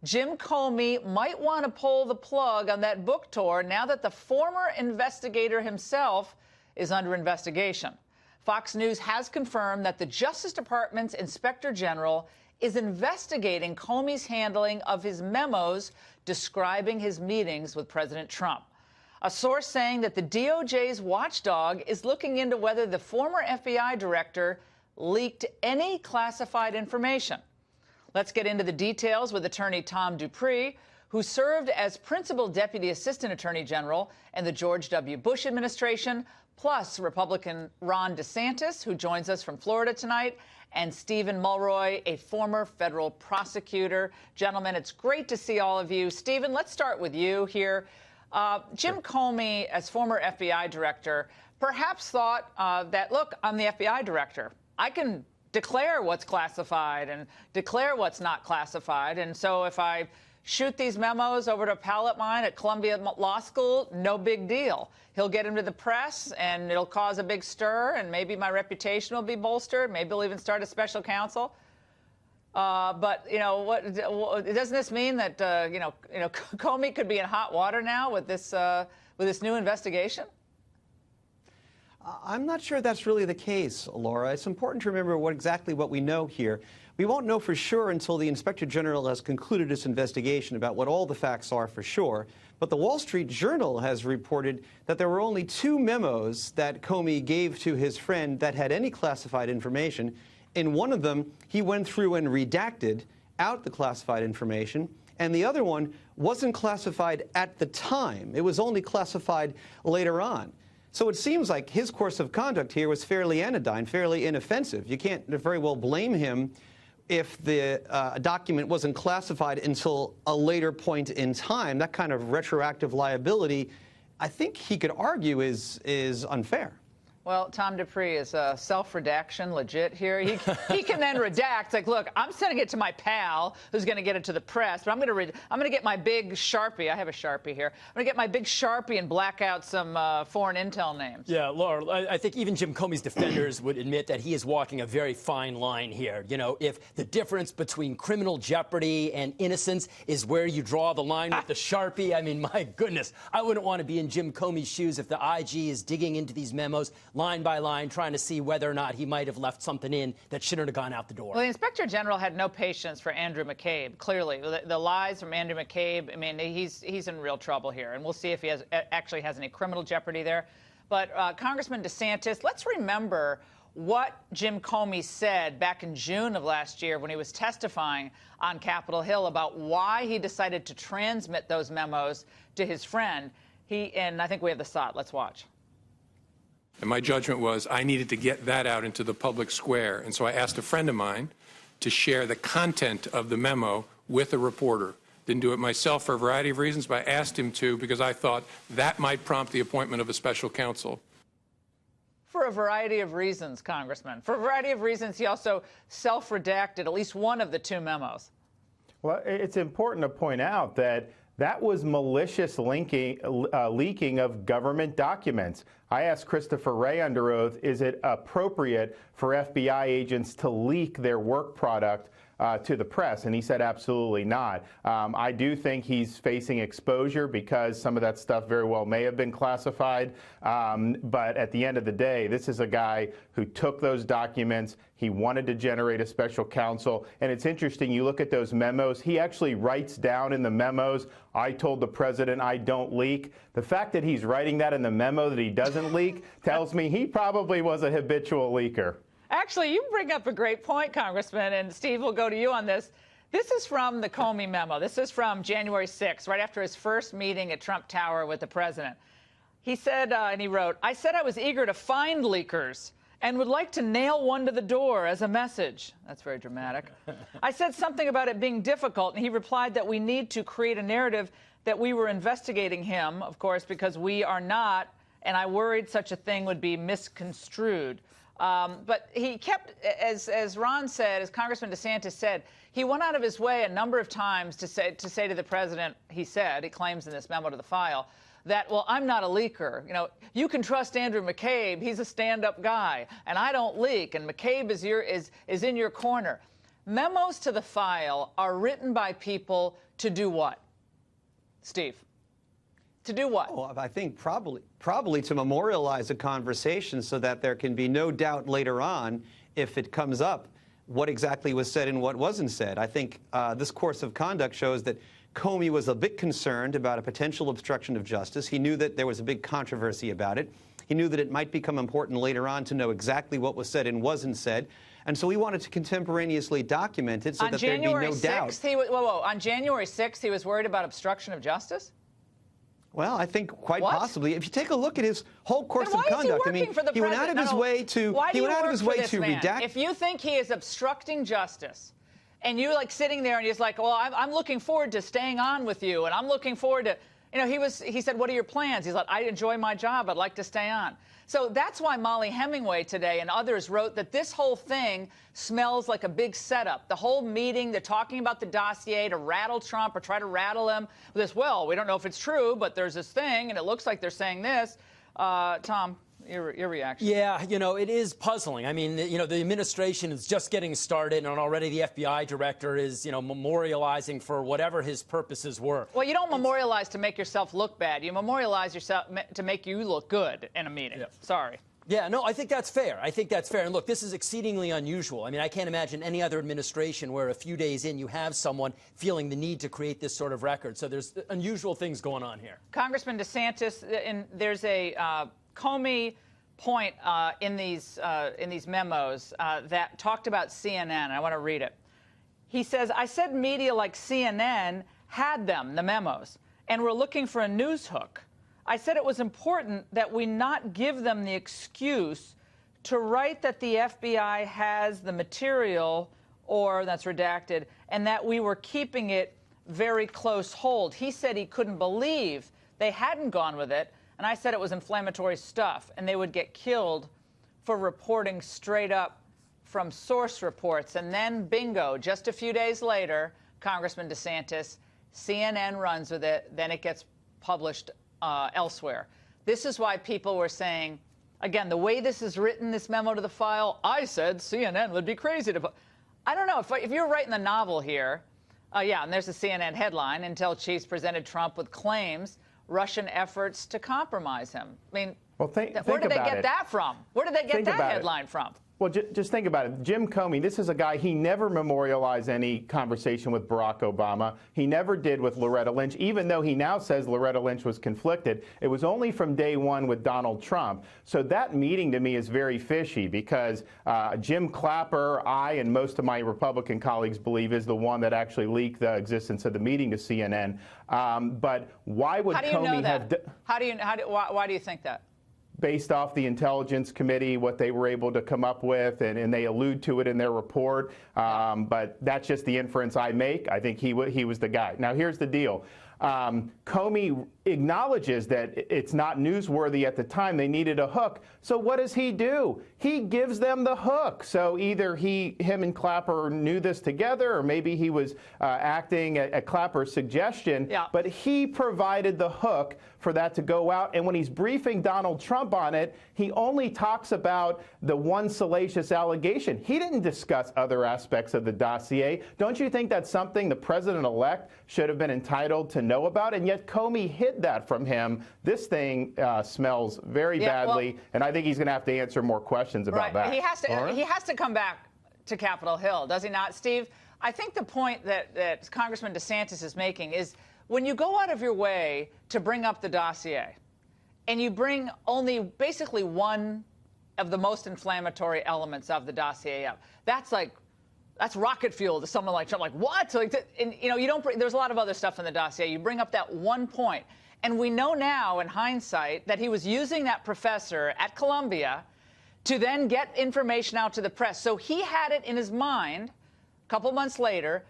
Jim Comey might want to pull the plug on that book tour now that the former investigator himself is under investigation. Fox News has confirmed that the Justice Department's Inspector General is investigating Comey's handling of his memos describing his meetings with President Trump. A source saying that the DOJ's watchdog is looking into whether the former FBI director leaked any classified information. Let's get into the details with attorney Tom Dupree, who served as Principal Deputy Assistant Attorney General in the George W. Bush administration, plus Republican Ron DeSantis, who joins us from Florida tonight, and Stephen Mulroy, a former federal prosecutor. Gentlemen, it's great to see all of you. Stephen, let's start with you here. Jim Comey, as former FBI director, perhaps thought that, look, I'm the FBI director. I can declare what's classified and declare what's not classified. And so if I shoot these memos over to a pal of mine at Columbia Law School, no big deal. He'll get them to the press, and it'll cause a big stir, and maybe my reputation will be bolstered. Maybe he'll even start a special counsel. But, you know, doesn't this mean that, Comey could be in hot water now with this new investigation? I'm not sure that's really the case, Laura. It's important to remember exactly what we know here. We won't know for sure until the Inspector General has concluded its investigation about what all the facts are for sure. But the Wall Street Journal has reported that there were only 2 memos that Comey gave to his friend that had any classified information. In one of them, he went through and redacted out the classified information, and the other one wasn't classified at the time. It was only classified later on. So it seems like his course of conduct here was fairly anodyne, fairly inoffensive. You can't very well blame him if the document wasn't classified until a later point in time. That kind of retroactive liability, I think he could argue, is unfair. Well, Tom Dupree, is self-redaction legit here? He can then redact, like, look, I'm sending it to my pal who's going to get it to the press, but I'm going to get my big Sharpie. I have a Sharpie here. I'm going to get my big Sharpie and black out some foreign intel names. Yeah, Laura, I think even Jim Comey's defenders would admit that he is walking a very fine line here. You know, if the difference between criminal jeopardy and innocence is where you draw the line with the Sharpie, I mean, my goodness, I wouldn't want to be in Jim Comey's shoes if the IG is digging into these memos line by line, trying to see whether or not he might have left something in that shouldn't have gone out the door. Well, the Inspector General had no patience for Andrew McCabe, clearly. The lies from Andrew McCabe, I mean, he's in real trouble here, and we'll see if he actually has any criminal jeopardy there. But Congressman DeSantis, let's remember what Jim Comey said back in June of last year when he was testifying on Capitol Hill about why he decided to transmit those memos to his friend. And I think we have the SOT. Let's watch. And my judgment was I needed to get that out into the public square. And so I asked a friend of mine to share the content of the memo with a reporter. Didn't do it myself for a variety of reasons, but I asked him to because I thought that might prompt the appointment of a special counsel. For a variety of reasons, Congressman. For a variety of reasons, he also self-redacted at least one of the 2 memos. Well, it's important to point out that that was malicious leaking of government documents. I asked Christopher Wray under oath, is it appropriate for FBI agents to leak their work product to the press? And he said absolutely not. I do think he's facing exposure because some of that stuff very well may have been classified. But at the end of the day, this is a guy who took those documents. He wanted to generate a special counsel. And it's interesting, you look at those memos, he actually writes down in the memos, I told the president I don't leak. The fact that he's writing that in the memo that he doesn't leak tells me he probably was a habitual leaker. Actually, you bring up a great point, Congressman, and Steve, will go to you on this. This is from the Comey memo. This is from January 6th, right after his first meeting at Trump Tower with the president. He said, and he wrote, I said I was eager to find leakers and would like to nail one to the door as a message. That's very dramatic. I said something about it being difficult, and he replied that we need to create a narrative that we were investigating him, of course, because we are not, and I worried such a thing would be misconstrued. But he kept, as Ron said, as Congressman DeSantis said, he went out of his way a number of times to say to the president, he claims in this memo to the file, that, well, I'm not a leaker. You know, you can trust Andrew McCabe. He's a stand-up guy, and I don't leak, and McCabe is in your corner. Memos to the file are written by people to do what? Steve? To do what? Well, I think probably to memorialize a conversation so that there can be no doubt later on, if it comes up, what exactly was said and what wasn't said. I think this course of conduct shows that Comey was a bit concerned about a potential obstruction of justice. He knew that there was a big controversy about it. He knew that it might become important later on to know exactly what was said and wasn't said. And so he wanted to contemporaneously document it so that there'd be no doubt. On January 6th, he was worried about obstruction of justice? Well, I think quite possibly. If you take a look at his whole course of conduct, I mean, he went out of his way to redact. If you think he is obstructing justice, and you're like sitting there and he's like, well, I'm looking forward to staying on with you, and I'm looking forward to, you know, he said, what are your plans? He's like, I enjoy my job. I'd like to stay on. So that's why Molly Hemingway today and others wrote that this whole thing smells like a big setup. The whole meeting, they're talking about the dossier to rattle Trump or try to rattle him with this, well, we don't know if it's true, but there's this thing, and it looks like they're saying this. Tom, your reaction? Yeah, you know, it is puzzling. I mean, you know, the administration is just getting started, and already the FBI director is, you know, memorializing for whatever his purposes were. Well, you don't memorialize to make yourself look bad. You memorialize yourself to make you look good in a meeting. Yeah. Sorry. Yeah, no, I think that's fair. I think that's fair. And look, this is exceedingly unusual. I mean, I can't imagine any other administration where a few days in you have someone feeling the need to create this sort of record. So there's unusual things going on here. Congressman DeSantis, there's a Comey point in these memos that talked about CNN. I want to read it. He says, I said media like CNN had them, the memos, and were looking for a news hook. I said it was important that we not give them the excuse to write that the FBI has the material, or that's redacted, and that we were keeping it very close hold. He said he couldn't believe they hadn't gone with it, and I said it was inflammatory stuff, and they would get killed for reporting straight up from source reports. And then, bingo, just a few days later, Congressman DeSantis, CNN runs with it, then it gets published elsewhere. This is why people were saying, again, the way this is written, this memo to the file, I said CNN would be crazy to put. I don't know, if you're writing the novel here, yeah, and there's a CNN headline, Intel chiefs presented Trump with claims Russian efforts to compromise him. I mean, well, where did they get that from? Where did they get that headline from? Well, just think about it. Jim Comey, this is a guy, he never memorialized any conversation with Barack Obama. He never did with Loretta Lynch, even though he now says Loretta Lynch was conflicted. It was only from day one with Donald Trump. So that meeting to me is very fishy because Jim Clapper, I, and most of my Republican colleagues believe is the one that actually leaked the existence of the meeting to CNN. But why would Comey have... Why do you think that? Based off the Intelligence Committee, what they were able to come up with, and they allude to it in their report. But that's just the inference I make. I think he was the guy. Now, here's the deal. Comey acknowledges that it's not newsworthy at the time. They needed a hook. So what does he do? He gives them the hook. So either him and Clapper knew this together, or maybe he was acting at Clapper's suggestion. Yeah. But he provided the hook for that to go out. And when he's briefing Donald Trump on it, he only talks about the one salacious allegation. He didn't discuss other aspects of the dossier. Don't you think that's something the president-elect should have been entitled to know about? And yet Comey hid that from him. This thing smells very badly, and I think he's going to have to answer more questions about that. He has to come back to Capitol Hill, does he not, Steve? I think the point that Congressman DeSantis is making is when you go out of your way to bring up the dossier and you bring only basically one of the most inflammatory elements of the dossier up, that's rocket fuel to someone like Trump. Like, what? And, you know, you don't. There's a lot of other stuff in the dossier. You bring up that one point. And we know now, in hindsight, that he was using that professor at Columbia to then get information out to the press. So he had it in his mind a couple months later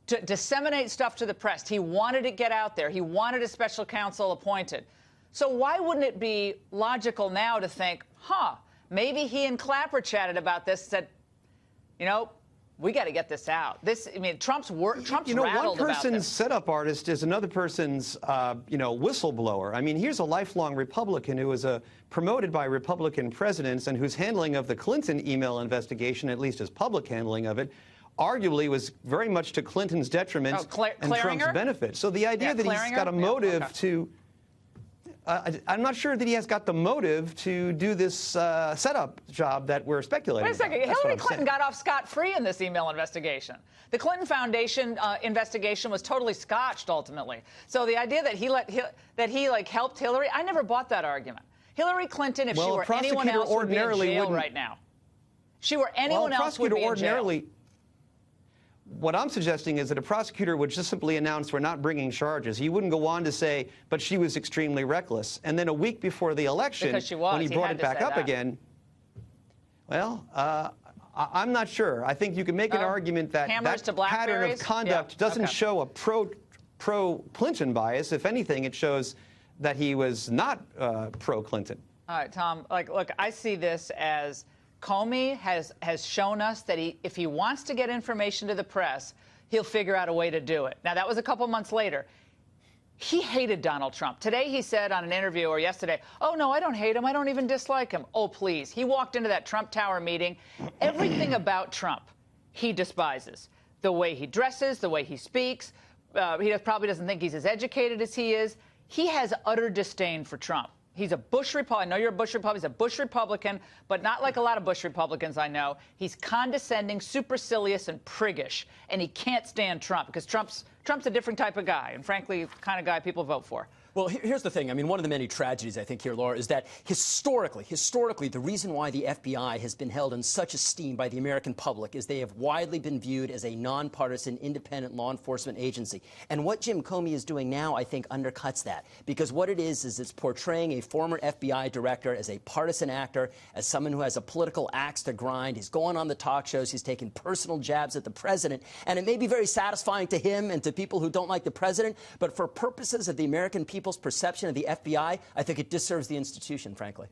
to disseminate stuff to the press. He wanted it to get out there. He wanted a special counsel appointed. So why wouldn't it be logical now to think, maybe he and Clapper chatted about this, said, you know, we got to get this out. Trump's rattled about this. One person's setup artist is another person's, whistleblower. I mean, here's a lifelong Republican who was promoted by Republican presidents and whose handling of the Clinton email investigation, at least his public handling of it, arguably was very much to Clinton's detriment and Trump's benefit. So the idea that he's got a motive to... I'm not sure that he has got the motive to do this setup job that we're speculating Wait a second. about. Hillary Clinton got off scot-free in this email investigation. The Clinton Foundation investigation was totally scotched ultimately. So the idea that he helped Hillary, I never bought that argument. Hillary Clinton, if she were anyone else, would be in jail right now. She were anyone else would be in jail. What I'm suggesting is that a prosecutor would just simply announce we're not bringing charges. He wouldn't go on to say, but she was extremely reckless. And then a week before the election, when he brought it back up again, well, I'm not sure. I think you can make an argument that that pattern of conduct doesn't show a pro-Clinton bias. If anything, it shows that he was not pro-Clinton. All right, Tom, look, I see this as Comey has shown us that if he wants to get information to the press, he'll figure out a way to do it. Now, that was a couple months later. He hated Donald Trump. Today he said on an interview, or yesterday, oh, no, I don't hate him. I don't even dislike him. Oh, please. He walked into that Trump Tower meeting. Everything about Trump he despises. The way he dresses, the way he speaks. He probably doesn't think he's as educated as he is. He has utter disdain for Trump. He's a Bush Republican. I know you're a Bush Republican. He's a Bush Republican, but not like a lot of Bush Republicans I know. He's condescending, supercilious, and priggish, and he can't stand Trump because Trump's a different type of guy, and frankly, the kind of guy people vote for. Well, here's the thing. I mean, one of the many tragedies, I think, here, Laura, is that historically, the reason why the FBI has been held in such esteem by the American public is they have widely been viewed as a nonpartisan, independent law enforcement agency. And what Jim Comey is doing now, I think, undercuts that. Because what it is it's portraying a former FBI director as a partisan actor, as someone who has a political axe to grind. He's going on the talk shows. He's taking personal jabs at the president. And it may be very satisfying to him and to people who don't like the president, but for purposes of the American people's perception of the FBI, I think it disserves the institution, frankly.